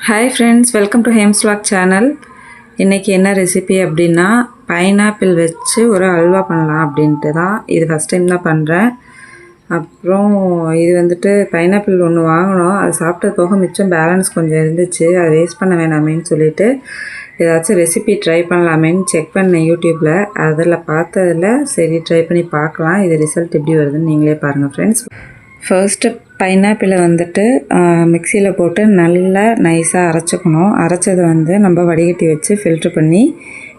Hi friends, welcome to Hems vlog channel. இன்றைக்கி என்ன recipe அப்படின்னா, பைனாப்பிள் வச்சு ஒரு அல்வா பண்ணலாம் அப்படின்ட்டு தான். இது ஃபஸ்ட் டைம் தான் பண்ணுறேன். அப்புறம் இது வந்துட்டு பைனாப்பிள் ஒன்று வாங்கினோம். அது சாப்பிட்டது போக மிச்சம் பேலன்ஸ் கொஞ்சம் இருந்துச்சு. அதை வேஸ்ட் பண்ண வேணாமேன்னு சொல்லிவிட்டு ஏதாச்சும் ரெசிபி ட்ரை பண்ணலாமேன்னு செக் பண்ணேன் யூடியூப்பில். அதில் பார்த்ததில் சரி ட்ரை பண்ணி பார்க்கலாம், இது ரிசல்ட் எப்படி வருதுன்னு நீங்களே பாருங்கள் ஃப்ரெண்ட்ஸ். ஃபர்ஸ்ட்டு பைனாப்பிளை வந்துட்டு மிக்சியில் போட்டு நல்லா நைஸாக அரைச்சிக்கணும். அரைச்சதை நம்ம வடிகட்டி வச்சு ஃபில்ட்ரு பண்ணி,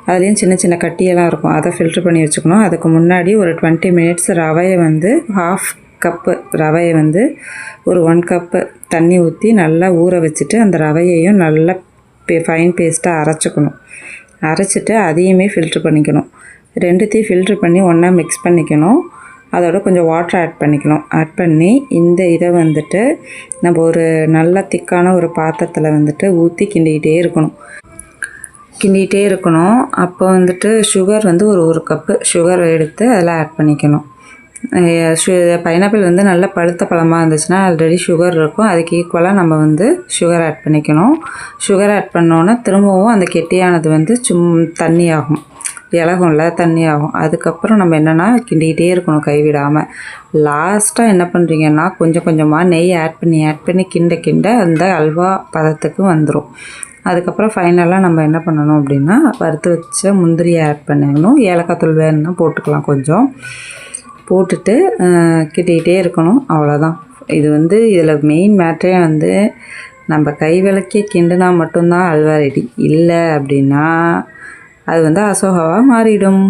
அதுலேயும் சின்ன சின்ன கட்டியெல்லாம் இருக்கும், அதை ஃபில்ட்ரு பண்ணி வச்சுக்கணும். அதுக்கு முன்னாடி ஒரு 20 மினிட்ஸ் ரவையை ½ கப்பு ரவையை ஒரு 1 கப்பு தண்ணி ஊற்றி நல்லா ஊற வச்சுட்டு அந்த ரவையையும் நல்லா ஃபைன் பேஸ்ட்டாக அரைச்சிக்கணும். அரைச்சிட்டு அதையுமே ஃபில்ட்ரு பண்ணிக்கணும். ரெண்டுத்தையும் ஃபில்ட்ரு பண்ணி ஒன்றா மிக்ஸ் பண்ணிக்கணும். அதோட கொஞ்சம் வாட்டர் ஆட் பண்ணிக்கணும். ஆட் பண்ணி இந்த இதை நம்ம ஒரு நல்ல திக்கான ஒரு பாத்திரத்தில் ஊற்றி கிண்டிக்கிட்டே இருக்கணும். அப்போ சுகர் ஒரு கப்பு சுகர் எடுத்து அதில் ஆட் பண்ணிக்கணும். பைனாப்பிள் நல்லா பழுத்த பழமாக இருந்துச்சுன்னா ஆல்ரெடி சுகர் இருக்கும், அதுக்கு ஈக்குவலாக நம்ம சுகர் ஆட் பண்ணிக்கணும். சுகர் ஆட் பண்ணோன்னா திரும்பவும் அந்த கெட்டியானது தண்ணி ஆகும், இலகும்ல தண்ணி ஆகும். அதுக்கப்புறம் நம்ம என்னென்னா கிண்டிக்கிட்டே இருக்கணும் கைவிடாமல். லாஸ்ட்டாக என்ன பண்ணுறீங்கன்னா கொஞ்சம் கொஞ்சமாக நெய் ஆட் பண்ணி கிண்ட அந்த அல்வா பதத்துக்கு வந்துடும். அதுக்கப்புறம் ஃபைனலாக நம்ம என்ன பண்ணணும் அப்படின்னா, வறுத்து வச்ச முந்திரியை ஆட் பண்ணிக்கணும். ஏலக்காய் தூள் வேணும்னா போட்டுக்கலாம், கொஞ்சம் போட்டுட்டு கிண்டிக்கிட்டே இருக்கணும். அவ்வளோதான். இது இதில் மெயின் மேட்டரே நம்ம கை விளக்கி கிண்டுனா மட்டும்தான் அல்வா ரெடி. இல்லை அப்படின்னா அது அசோகாவாக மாறிடும்.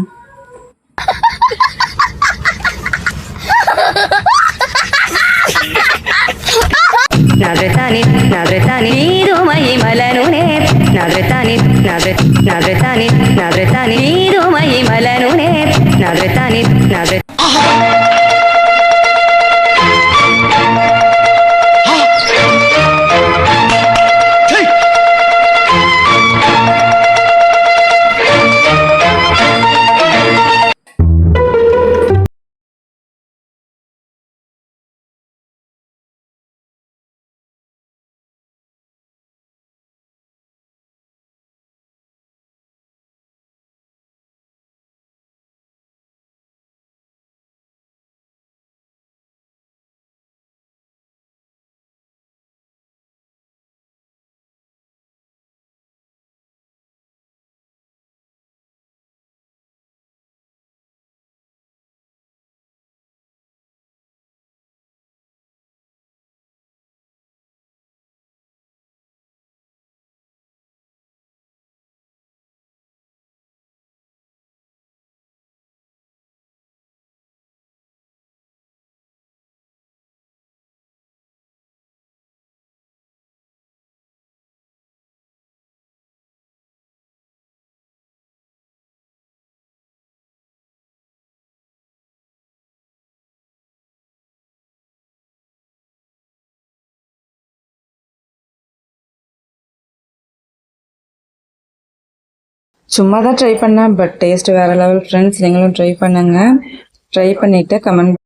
சும்மா தான் ட்ரை பண்ணேன், பட் டேஸ்ட் வேறு லெவல் ஃப்ரெண்ட்ஸ். நீங்களும் ட்ரை பண்ணுங்கள். ட்ரை பண்ணிவிட்டு கமெண்ட்